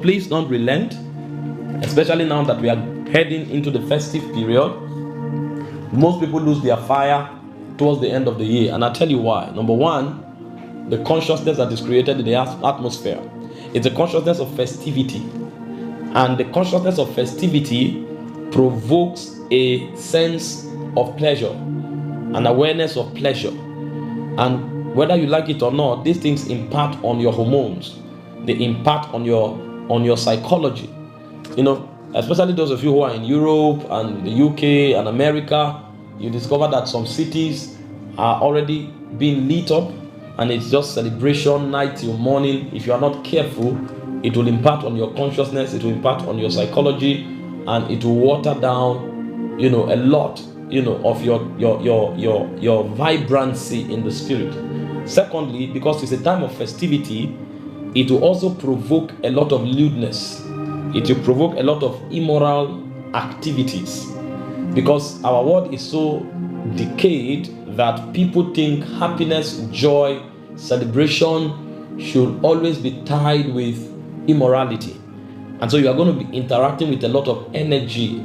Please don't relent, especially now that we are heading into the festive period. Most people lose their fire towards the end of the year, and I'll tell you why. Number one, the consciousness that is created in the atmosphere. It's a consciousness of festivity, and the consciousness of festivity provokes a sense of pleasure, an awareness of pleasure. And whether you like it or not, these things impact on your hormones. They impact on your psychology. You know, especially those of you who are in Europe and the UK and America, you discover that some cities are already being lit up, and it's just celebration night till morning. If you are not careful, it will impact on your consciousness, it will impact on your psychology, and it will water down, a lot, of your vibrancy in the spirit. Secondly, because it's a time of festivity, it will also provoke a lot of lewdness. It will provoke a lot of immoral activities, because our world is so decayed that people think happiness, joy, celebration should always be tied with immorality. And so you are going to be interacting with a lot of energy,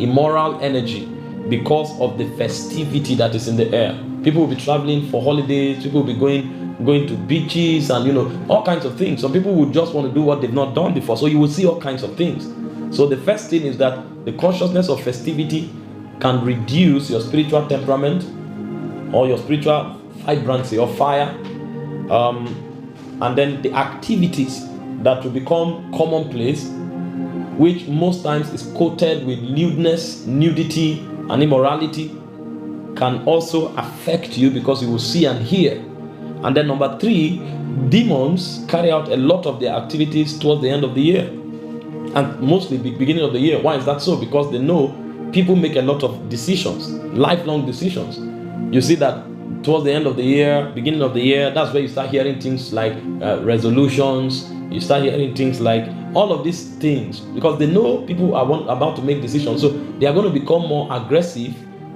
immoral energy, because of the festivity that is in the air. People will be traveling for holidays, people will be going to beaches and all kinds of things. Some people would just want to do what they've not done before, so you will see all kinds of things. So the first thing is that the consciousness of festivity can reduce your spiritual temperament or your spiritual vibrancy or fire, and then the activities that will become commonplace, which most times is coated with lewdness, nudity and immorality, can also affect you, because you will see and hear. And then number three, demons carry out a lot of their activities towards the end of the year, and mostly beginning of the year. Why is that so? Because they know people make a lot of decisions, lifelong decisions. You see that towards the end of the year, beginning of the year, that's where you start hearing things like resolutions. You start hearing things like all of these things, because they know people are about to make decisions, so they are going to become more aggressive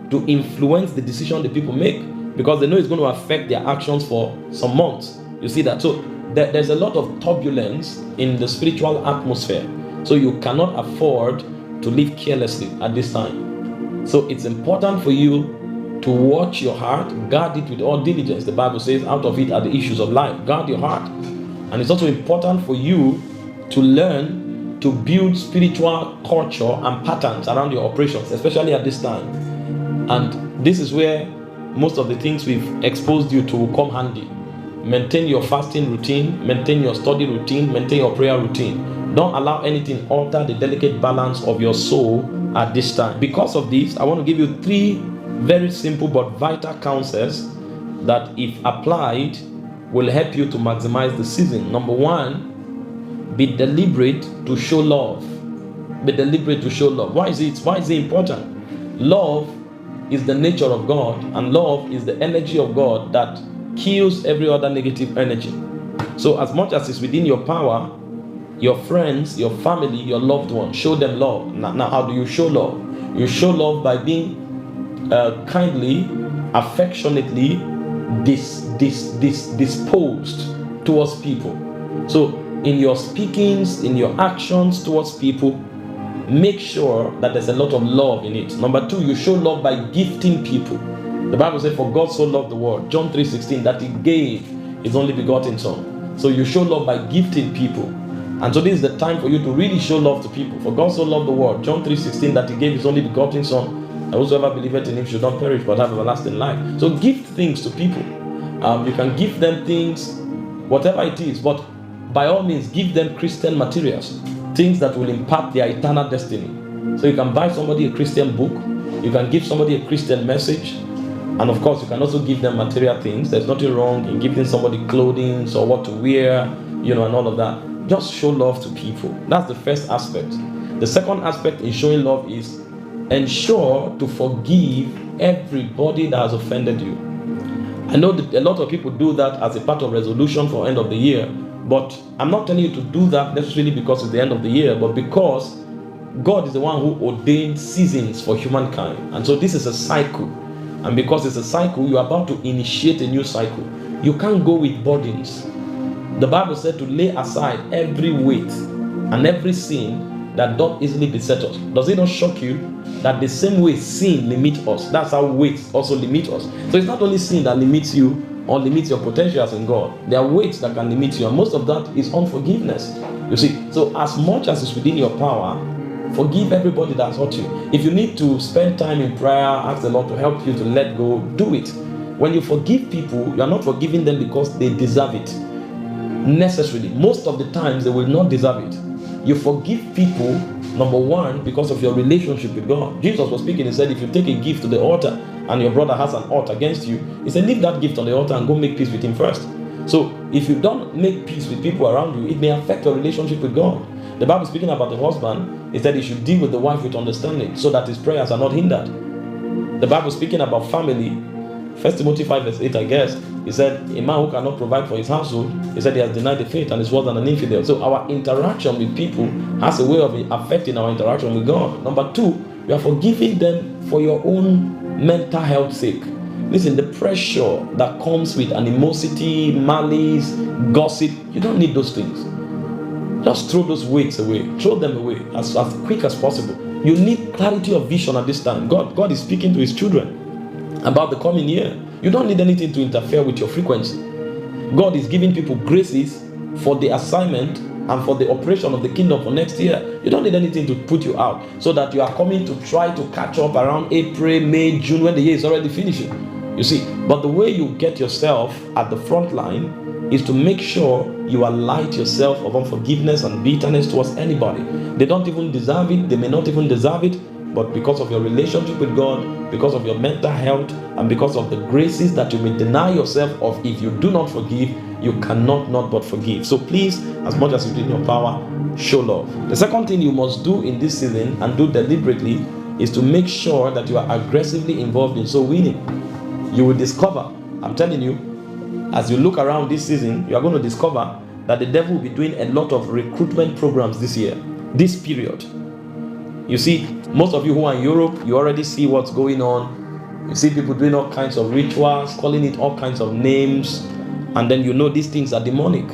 to influence the decision the people make, because they know it's going to affect their actions for some months. You see that? So there's a lot of turbulence in the spiritual atmosphere, so you cannot afford to live carelessly at this time. So it's important for you to watch your heart, guard it with all diligence. The Bible says, out of it are the issues of life. Guard your heart. And it's also important for you to learn to build spiritual culture and patterns around your operations, especially at this time. And this is where most of the things we've exposed you to will come handy. Maintain your fasting routine, maintain your study routine, maintain your prayer routine. Don't allow anything alter the delicate balance of your soul at this time. Because of this, I want to give you 3 very simple but vital counsels that, if applied, will help you to maximize the season. Number 1, be deliberate to show love. Be deliberate to show love. Why is it important? Love is the nature of God, and love is the energy of God that kills every other negative energy. So as much as it's within your power, your friends, your family, your loved ones, show them love. Now how do you show love? You show love by being kindly, affectionately disposed towards people. So in your speakings, in your actions towards people, make sure that there's a lot of love in it. Number 2, you show love by gifting people. The Bible says, for God so loved the world, John 3:16, that he gave his only begotten son. So you show love by gifting people. And so this is the time for you to really show love to people. For God so loved the world, John 3:16, that he gave his only begotten son, and whosoever believeth in him should not perish but have everlasting life. So gift things to people. You can give them things, whatever it is, but by all means give them Christian materials, things that will impact their eternal destiny. So you can buy somebody a Christian book, you can give somebody a Christian message, and of course you can also give them material things. There's nothing wrong in giving somebody clothing or what to wear, and all of that. Just show love to people. That's the first aspect. The second aspect in showing love is ensure to forgive everybody that has offended you. I know that a lot of people do that as a part of resolution for end of the year, but I'm not telling you to do that necessarily because it's the end of the year, but because God is the one who ordained seasons for humankind. And so this is a cycle. And because it's a cycle, you're about to initiate a new cycle. You can't go with burdens. The Bible said to lay aside every weight and every sin that doth easily beset us. Does it not shock you that the same way sin limits us, that's how weights also limit us? So it's not only sin that limits you or limits your potentials in God. There are weights that can limit you, and most of that is unforgiveness. You see, so as much as is within your power, forgive everybody that's hurt you. If you need to spend time in prayer, ask the Lord to help you to let go, do it. When you forgive people, you are not forgiving them because they deserve it necessarily. Most of the times they will not deserve it. You forgive people, number one, because of your relationship with God. Jesus was speaking, he said, if you take a gift to the altar and your brother has an ought against you, he said, leave that gift on the altar and go make peace with him first. So if you don't make peace with people around you, it may affect your relationship with God. The Bible speaking about the husband, he said he should deal with the wife with understanding so that his prayers are not hindered. The Bible speaking about family, 1 Timothy 5 verse 8, I guess, he said, a man who cannot provide for his household, he said he has denied the faith and is worse than an infidel. So our interaction with people has a way of affecting our interaction with God. Number two, you are forgiving them for your own mental health sake. Listen, the pressure that comes with animosity, malice, gossip, you don't need those things. Just throw those weights away. Throw them away as quick as possible. You need clarity of vision at this time. God is speaking to his children about the coming year. You don't need anything to interfere with your frequency. God is giving people graces for the assignment and for the operation of the kingdom for next year. You don't need anything to put you out so that you are coming to try to catch up around April, May, June when the year is already finishing. You see, but the way you get yourself at the front line is to make sure you alight yourself of unforgiveness and bitterness towards anybody. They don't even deserve it. They may not even deserve it. But because of your relationship with God, because of your mental health, and because of the graces that you may deny yourself of, if you do not forgive, you cannot not but forgive. So please, as much as it's in your power, show love. The second thing you must do in this season, and do deliberately, is to make sure that you are aggressively involved in soul winning. You will discover, I'm telling you, as you look around this season, you are going to discover that the devil will be doing a lot of recruitment programs this year, this period. You see, most of you who are in Europe, you already see what's going on. You see people doing all kinds of rituals, calling it all kinds of names, and then you know these things are demonic.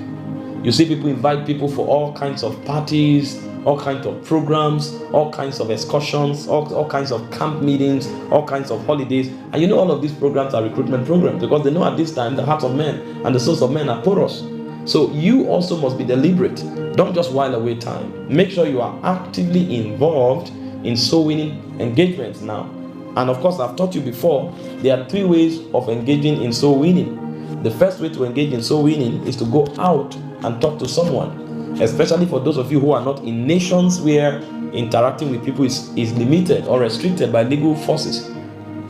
You see people invite people for all kinds of parties, all kinds of programs, all kinds of excursions, all kinds of camp meetings, all kinds of holidays. And you know all of these programs are recruitment programs because they know at this time the hearts of men and the souls of men are porous. So you also must be deliberate. Don't just while away time. Make sure you are actively involved in soul winning engagements now. And of course, I've taught you before, there are three ways of engaging in soul winning. The first way to engage in soul winning is to go out and talk to someone, especially for those of you who are not in nations where interacting with people is limited or restricted by legal forces.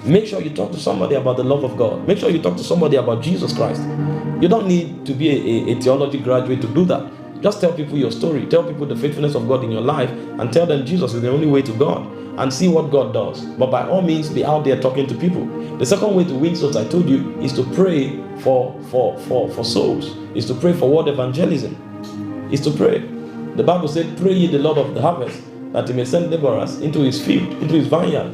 Make sure you talk to somebody about the love of God. Make sure you talk to somebody about Jesus Christ. You don't need to be a theology graduate to do that. Just tell people your story. Tell people the faithfulness of God in your life and tell them Jesus is the only way to God and see what God does. But by all means, be out there talking to people. The second way to win souls, I told you, is to pray for souls. Is to pray for word evangelism. Is to pray. The Bible said, pray ye the Lord of the harvest that he may send laborers into his field, into his vineyard.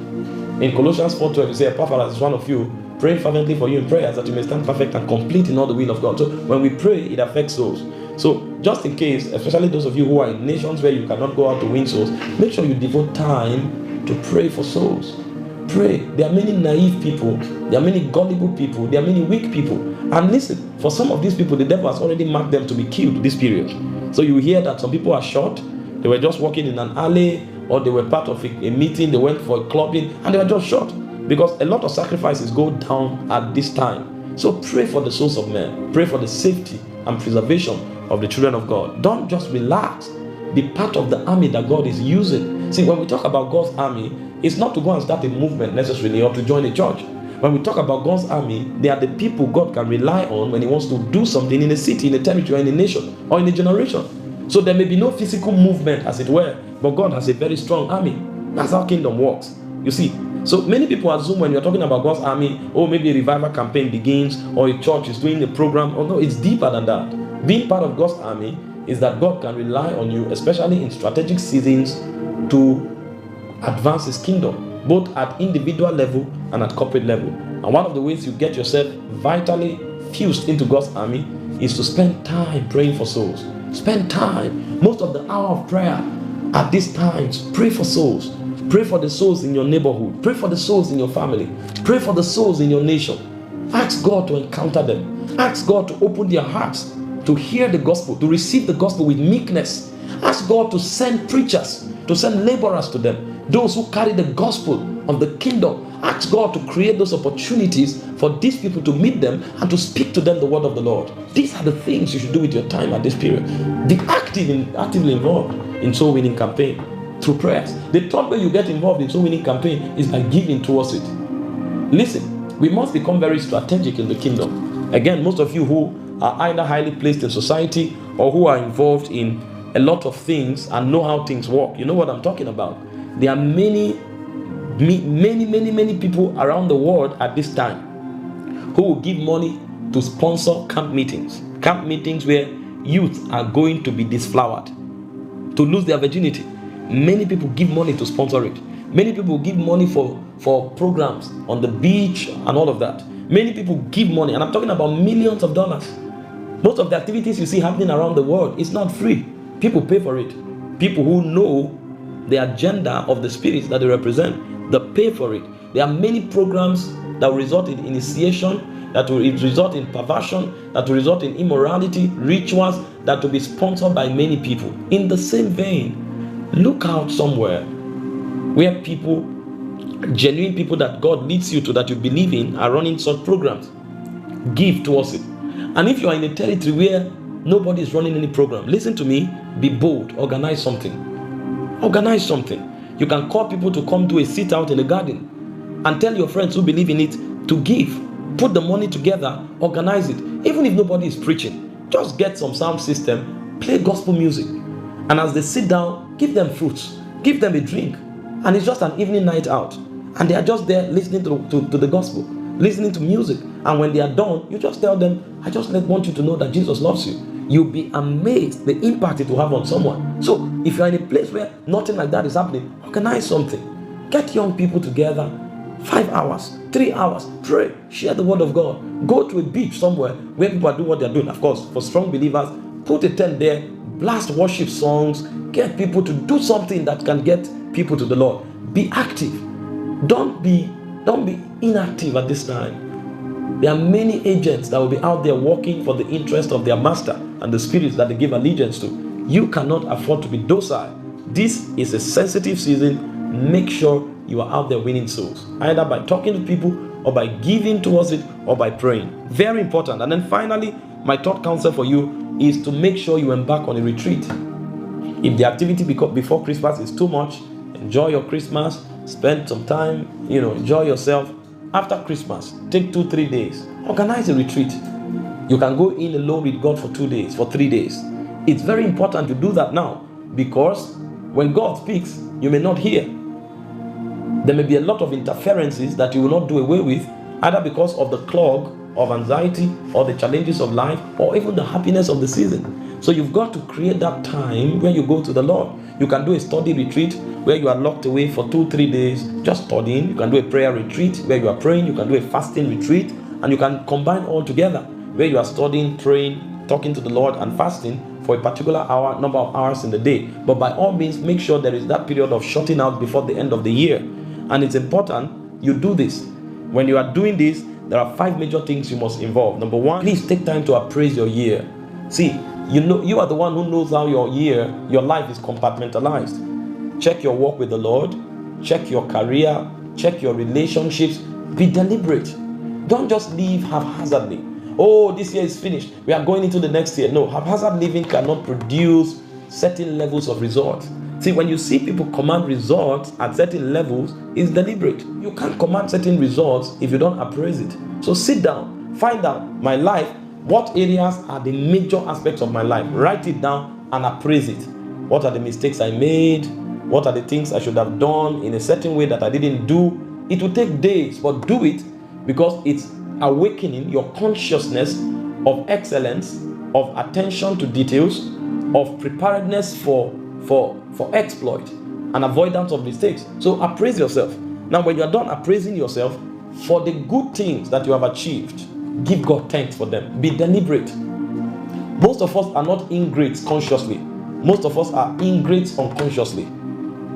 In Colossians 4:12, he said, Epaphras is one of you, praying fervently for you in prayers that you may stand perfect and complete in all the will of God. So when we pray, it affects souls. So just in case, especially those of you who are in nations where you cannot go out to win souls, make sure you devote time to pray for souls. Pray. There are many naive people. There are many gullible people. There are many weak people. And listen, for some of these people, the devil has already marked them to be killed this period. So you hear that some people are shot. They were just walking in an alley, or they were part of a meeting. They went for a clubbing, and they were just shot. Because a lot of sacrifices go down at this time. So pray for the souls of men. Pray for the safety and preservation of the children of God. Don't just relax. Be part of the army that God is using. See, when we talk about God's army, it's not to go and start a movement necessarily or to join a church. When we talk about God's army, they are the people God can rely on when he wants to do something in a city, in a territory, in a nation, or in a generation. So there may be no physical movement, as it were, but God has a very strong army. That's how kingdom works. You see, so many people assume when you're talking about God's army, oh, maybe a revival campaign begins, or a church is doing a program. Oh no, it's deeper than that. Being part of God's army is that God can rely on you, especially in strategic seasons, to advance his kingdom, both at individual level and at corporate level. And one of the ways you get yourself vitally fused into God's army is to spend time praying for souls. Spend time Most of the hour of prayer at these times, pray for souls. Pray for the souls in your neighborhood. Pray for the souls in your family. Pray for the souls in your nation. Ask God to encounter them. Ask God to open their hearts to hear the gospel, to receive the gospel with meekness. Ask God to send preachers, to send laborers to them, those who carry the gospel of the kingdom. Ask God to create those opportunities for these people to meet them and to speak to them the word of the Lord. These are the things you should do with your time at this period. Be actively involved in soul winning campaign through prayers. The third way you get involved in soul winning campaign is by giving towards it. Listen, we must become very strategic in the kingdom. Again, most of you who are either highly placed in society or who are involved in a lot of things and know how things work, you know what I'm talking about. There are many people around the world at this time who will give money to sponsor camp meetings where youth are going to be disflowered, to lose their virginity. Many people give money to sponsor it. Many people give money for programs on the beach and all of that. Many people give money, and I'm talking about millions of dollars. Most of the activities you see happening around the world is not free. People pay for it. People who know the agenda of the spirits that they represent, they pay for it. There are many programs that will result in initiation, that will result in perversion, that will result in immorality, rituals that will be sponsored by many people. In the same vein, look out somewhere where people, genuine people that God leads you to, that you believe in, are running such programs. Give towards it. And if you are in a territory where nobody is running any program, listen to me, be bold, organize something. Organize something. You can call people to come do a sit out in the garden and tell your friends who believe in it to give. Put the money together, organize it. Even if nobody is preaching, just get some sound system, play gospel music. And as they sit down, give them fruits, give them a drink. And it's just an evening night out. And they are just there listening to the gospel, listening to music. And when they are done, you just tell them, I just want you to know that Jesus loves you. You'll be amazed the impact it will have on someone. So if you're in a place where nothing like that is happening, organize something. Get young people together, 5 hours, 3 hours, pray, share the word of God. Go to a beach somewhere where people are doing what they're doing. Of course, for strong believers, put a tent there, blast worship songs, get people to do something that can get people to the Lord. Be active. Don't be inactive at this time. There are many agents that will be out there working for the interest of their master and the spirits that they give allegiance to. You cannot afford to be docile. This is a sensitive season. Make sure you are out there winning souls, either by talking to people or by giving towards it or by praying. Very important. And then finally, my third counsel for you is to make sure you embark on a retreat. If the activity before Christmas is too much, enjoy your Christmas, spend some time, enjoy yourself. After Christmas, take 2-3 days, organize a retreat. You can go in alone with God for 2 days, for 3 days. It's very important to do that now, because when God speaks, you may not hear. There may be a lot of interferences that you will not do away with, either because of the clog of anxiety or the challenges of life or even the happiness of the season. So you've got to create that time where you go to the Lord. You can do a study retreat where you are locked away for 2-3 days just studying. You can do a prayer retreat where you are praying. You can do a fasting retreat, and you can combine all together where you are studying, praying, talking to the Lord, and fasting for a particular number of hours in the day. But by all means, make sure there is that period of shutting out before the end of the year. And it's important you do this. When you are doing this, there are 5 major things you must involve. Number 1, please take time to appraise your year. See, you are the one who knows how your life is compartmentalized. Check your walk with the Lord, check your career, check your relationships. Be deliberate. Don't just live haphazardly. Oh, this year is finished, we are going into the next year. No, haphazard living cannot produce certain levels of results. See, when you see people command results at certain levels, it's deliberate. You can't command certain results if you don't appraise it. So sit down, find out my life, what areas are the major aspects of my life. Write it down and appraise it. What are the mistakes I made? What are the things I should have done in a certain way that I didn't do? It will take days, but do it, because it's awakening your consciousness of excellence, of attention to details, of preparedness for exploit and avoidance of mistakes. So appraise yourself. Now, when you are done appraising yourself for the good things that you have achieved, give God thanks for them. Be deliberate. Most of us are not ingrates consciously. Most of us are ingrates unconsciously.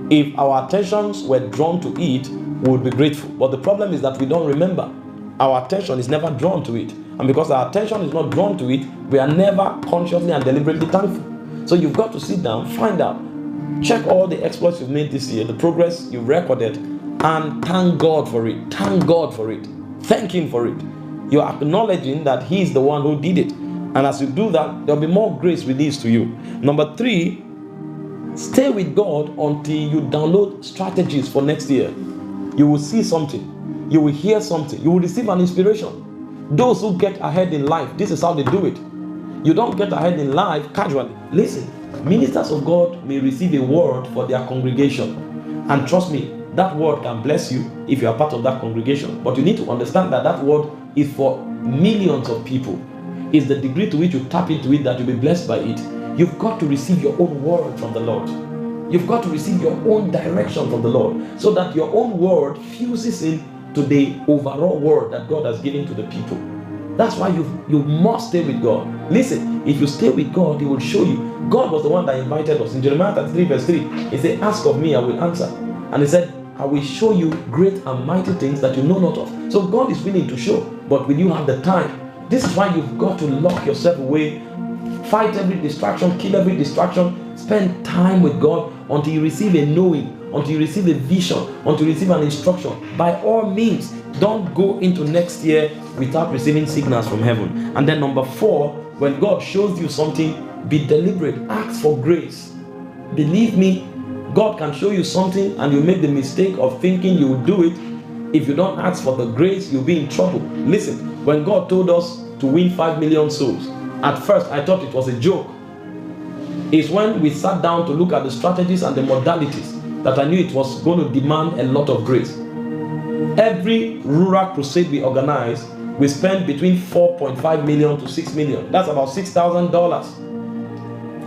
If our attentions were drawn to it, we would be grateful. But the problem is that we don't remember. Our attention is never drawn to it. And because our attention is not drawn to it, we are never consciously and deliberately thankful. So you've got to sit down, find out, check all the exploits you've made this year, the progress you've recorded, and thank God for it. Thank God for it. Thank Him for it. You're acknowledging that He is the one who did it. And as you do that, there'll be more grace released to you. Number 3, stay with God until you download strategies for next year. You will see something. You will hear something. You will receive an inspiration. Those who get ahead in life, this is how they do it. You don't get ahead in life casually. Listen, ministers of God may receive a word for their congregation. And trust me, that word can bless you if you are part of that congregation. But you need to understand that that word is for millions of people. It's the degree to which you tap into it that you'll be blessed by it. You've got to receive your own word from the Lord. You've got to receive your own direction from the Lord, so that your own word fuses into the overall word that God has given to the people. That's why you must stay with God. Listen, if you stay with God, He will show you. God was the one that invited us. In Jeremiah 33 verse 3, He said, ask of me, I will answer. And He said, I will show you great and mighty things that you know not of. So God is willing to show, but will you have the time? This is why you've got to lock yourself away. Fight every distraction, kill every distraction. Spend time with God until you receive a knowing, until you receive a vision, until you receive an instruction. By all means, don't go into next year without receiving signals from heaven. And then number 4, when God shows you something, be deliberate. Ask for grace. Believe me, God can show you something and you make the mistake of thinking you will do it. If you don't ask for the grace, you'll be in trouble. Listen, when God told us to win 5 million souls, at first I thought it was a joke. It's when we sat down to look at the strategies and the modalities that I knew it was going to demand a lot of grace. Every rural crusade we organize, we spend between 4.5 million to 6 million. That's about $6,000.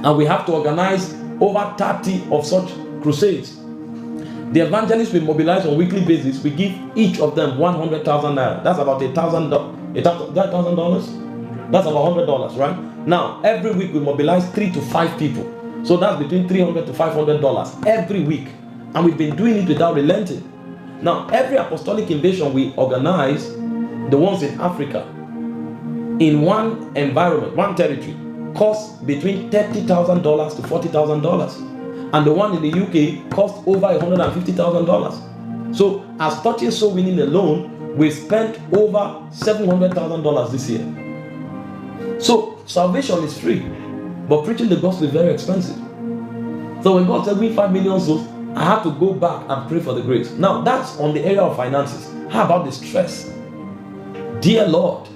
And we have to organize over 30 of such crusades. The evangelists we mobilize on a weekly basis, we give each of them 100,000 naira. That's about $1,000. That's about $100, right? Now, every week we mobilize 3 to 5 people. So that's between $300 to $500 every week. And we've been doing it without relenting. Now, every apostolic invasion we organize, the ones in Africa, in one environment, one territory, costs between $30,000 to $40,000. And the one in the UK cost over $150,000. So as touching soul winning alone, we spent over $700,000 this year. So salvation is free, but preaching the gospel is very expensive. So when God said win 5 million souls, I had to go back and pray for the grace. Now that's on the area of finances. How about the stress? Dear Lord,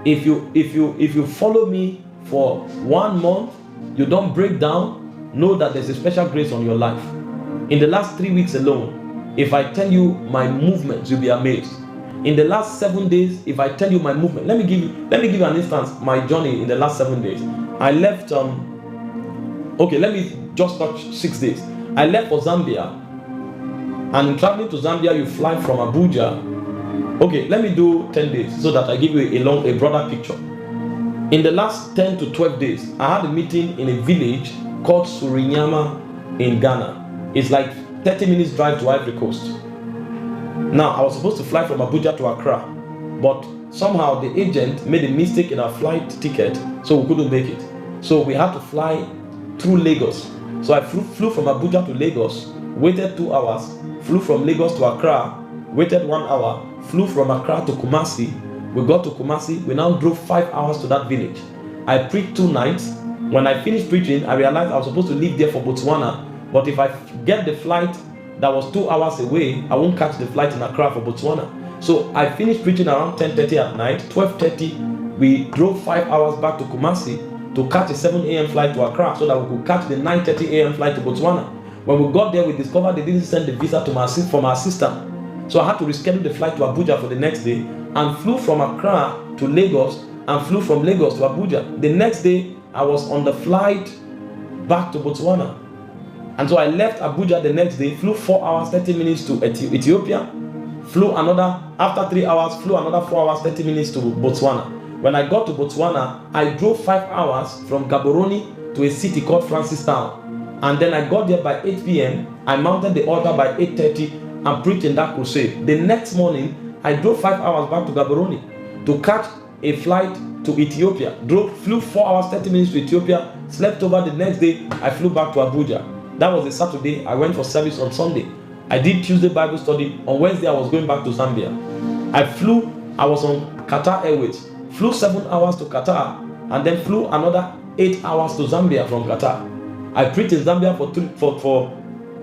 if you follow me for 1 month, you don't break down, know that there's a special grace on your life. In the last 3 weeks alone, if I tell you my movements, you'll be amazed. In the last 7 days, if I tell you my movement, let me give you an instance. My journey in the last 7 days, I left. Okay, let me just touch 6 days. I left for Zambia, and in traveling to Zambia, you fly from Abuja. Okay, let me do 10 days so that I give you a broader picture. In the last 10 to 12 days, I had a meeting in a village called Surinyama in Ghana. It's like 30 minutes drive to Ivory Coast. Now, I was supposed to fly from Abuja to Accra, but somehow the agent made a mistake in our flight ticket, so we couldn't make it. So we had to fly through Lagos. So I flew from Abuja to Lagos, waited 2 hours, flew from Lagos to Accra, waited 1 hour, flew from Accra to Kumasi. We got to Kumasi, we now drove 5 hours to that village. I preached 2 nights. When I finished preaching, I realized I was supposed to leave there for Botswana, but if I get the flight that was 2 hours away, I won't catch the flight in Accra for Botswana. So I finished preaching around 10:30 at night. 12:30, we drove 5 hours back to Kumasi to catch a 7 a.m. flight to Accra so that we could catch the 9:30 a.m. flight to Botswana. When we got there, we discovered they didn't send the visa to from our system. So I had to reschedule the flight to Abuja for the next day and flew from Accra to Lagos and flew from Lagos to Abuja. The next day, I was on the flight back to Botswana. And so I left Abuja the next day, flew 4 hours, 30 minutes to Ethiopia, flew another, after 3 hours, flew another 4 hours, 30 minutes to Botswana. When I got to Botswana, I drove 5 hours from Gaborone to a city called Francistown. And then I got there by 8 p.m. I mounted the altar by 8:30 and preached in that crusade. The next morning, I drove 5 hours back to Gaborone to catch a flight to Ethiopia. Flew 4 hours, 30 minutes to Ethiopia, slept over. The next day, I flew back to Abuja. That was a Saturday. I went for service on Sunday. I did Tuesday Bible study. On Wednesday, I was going back to Zambia. I was on Qatar Airways, flew 7 hours to Qatar, and then flew another 8 hours to Zambia from Qatar. I preached in Zambia for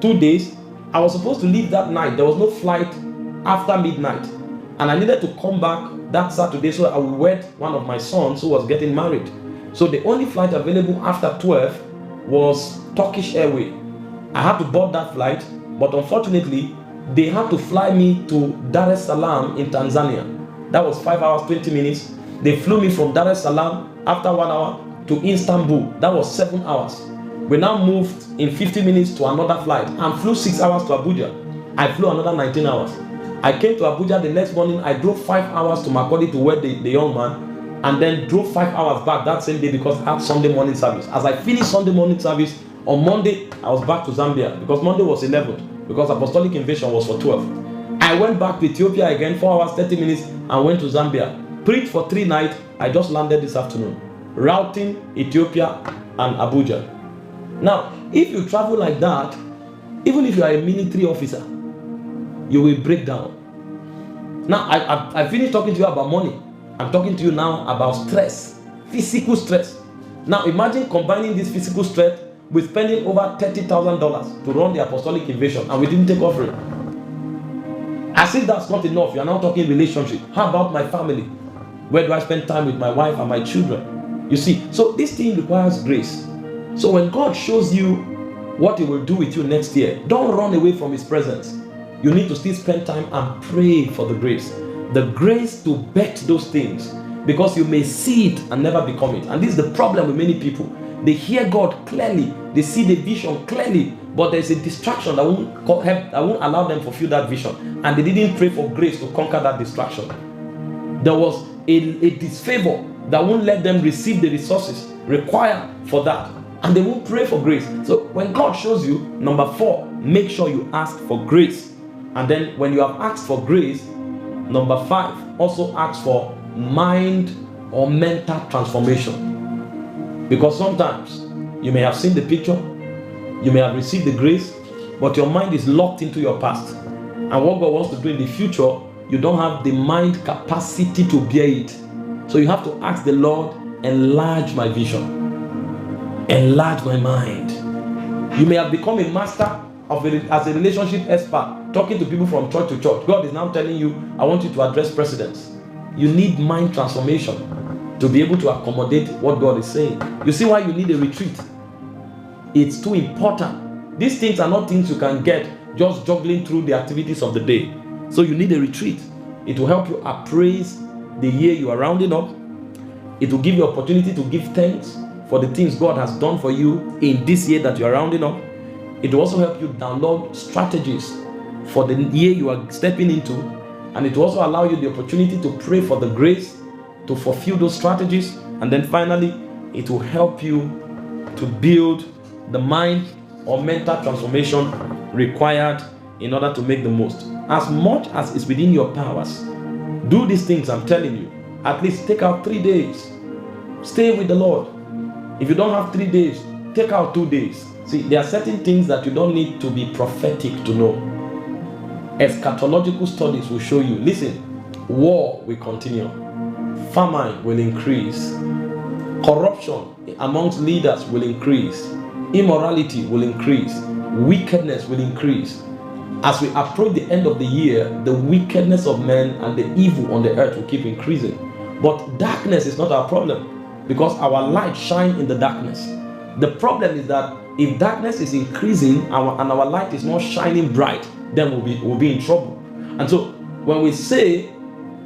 2 days. I was supposed to leave that night. There was no flight after midnight, and I needed to come back that Saturday so I would wed one of my sons who was getting married. So the only flight available after 12 was Turkish Airways. I had to board that flight, but unfortunately, they had to fly me to Dar es Salaam in Tanzania. That was 5 hours, 20 minutes. They flew me from Dar es Salaam after 1 hour to Istanbul. That was 7 hours. We now moved in 50 minutes to another flight and flew 6 hours to Abuja. I flew another 19 hours. I came to Abuja the next morning. I drove 5 hours to Makurdi to wed the young man, and then drove 5 hours back that same day because I had Sunday morning service. As I finished Sunday morning service, on Monday, I was back to Zambia because Monday was 11th, because Apostolic Invasion was for 12. I went back to Ethiopia again, 4 hours, 30 minutes, and went to Zambia. Preached for 3 nights. I just landed this afternoon, routing Ethiopia and Abuja. Now, if you travel like that, even if you are a military officer, you will break down. Now, I finished talking to you about money. I'm talking to you now about stress, physical stress. Now, imagine combining this physical stress with spending over $30,000 to run the Apostolic Invasion, and we didn't take offering. As if that's not enough, you are now talking relationship. How about my family? Where do I spend time with my wife and my children? You see, so this thing requires grace. So when God shows you what He will do with you next year, don't run away from His presence. You need to still spend time and pray for the grace. The grace to bet those things, because you may see it and never become it. And this is the problem with many people. They hear God clearly, they see the vision clearly, but there's a distraction that won't allow them to fulfill that vision. And they didn't pray for grace to conquer that distraction. There was a disfavor that won't let them receive the resources required for that. And they won't pray for grace. So when God shows you, number 4, make sure you ask for grace. And then when you have asked for grace, number 5, also ask for mind or mental transformation. Because sometimes you may have seen the picture, you may have received the grace, but your mind is locked into your past. And what God wants to do in the future, you don't have the mind capacity to bear it. So you have to ask the Lord, enlarge my vision, enlarge my mind. You may have become a master as a relationship expert, talking to people from church to church. God is now telling you, I want you to address presidents. You need mind transformation to be able to accommodate what God is saying. You see why you need a retreat? It's too important. These things are not things you can get just juggling through the activities of the day. So you need a retreat. It will help you appraise the year you are rounding up. It will give you opportunity to give thanks for the things God has done for you in this year that you are rounding up. It will also help you download strategies for the year you are stepping into. And it will also allow you the opportunity to pray for the grace to fulfill those strategies. And then finally, it will help you to build the mind or mental transformation required in order to make the most. As much as is within your powers, do these things I'm telling you. At least take out 3 days. Stay with the Lord. If you don't have 3 days, take out 2 days. See, there are certain things that you don't need to be prophetic to know. Eschatological studies will show you. Listen, war will continue. Famine will increase. Corruption amongst leaders will increase. Immorality will increase. Wickedness will increase. As we approach the end of the year, the wickedness of men and the evil on the earth will keep increasing. But darkness is not our problem, because our light shines in the darkness. The problem is that if darkness is increasing and our light is not shining bright, then we'll be in trouble. And so when we say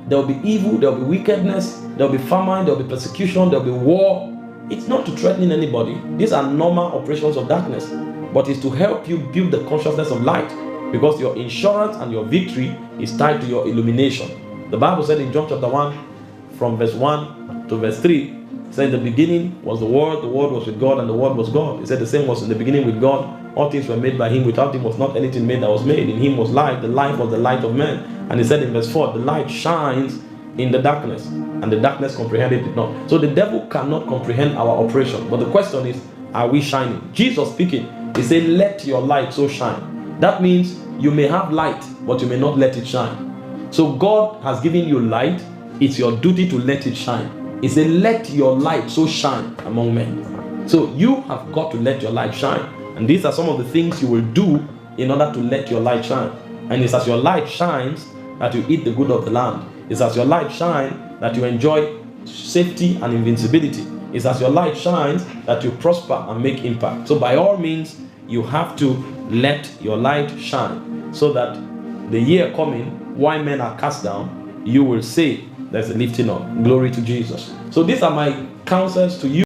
there will be evil, there will be wickedness, there will be famine, there will be persecution, there will be war, it's not to threaten anybody. These are normal operations of darkness, but it's to help you build the consciousness of light, because your insurance and your victory is tied to your illumination. The Bible said in John chapter 1, from verse 1 to verse 3, He said, in the beginning was the Word was with God, and the Word was God. He said, the same was in the beginning with God. All things were made by Him. Without Him was not anything made that was made. In Him was life. The life was the light of men. And He said in verse 4, the light shines in the darkness, and the darkness comprehended it not. So the devil cannot comprehend our operation. But the question is, are we shining? Jesus speaking, He said, let your light so shine. That means you may have light, but you may not let it shine. So God has given you light. It's your duty to let it shine. He said, let your light so shine among men. So you have got to let your light shine. And these are some of the things you will do in order to let your light shine. And it's as your light shines that you eat the good of the land. It's as your light shines that you enjoy safety and invincibility. It's as your light shines that you prosper and make impact. So by all means, you have to let your light shine, so that the year coming, while men are cast down, you will say there's a lifting up. Glory to Jesus. So these are my counsels to you.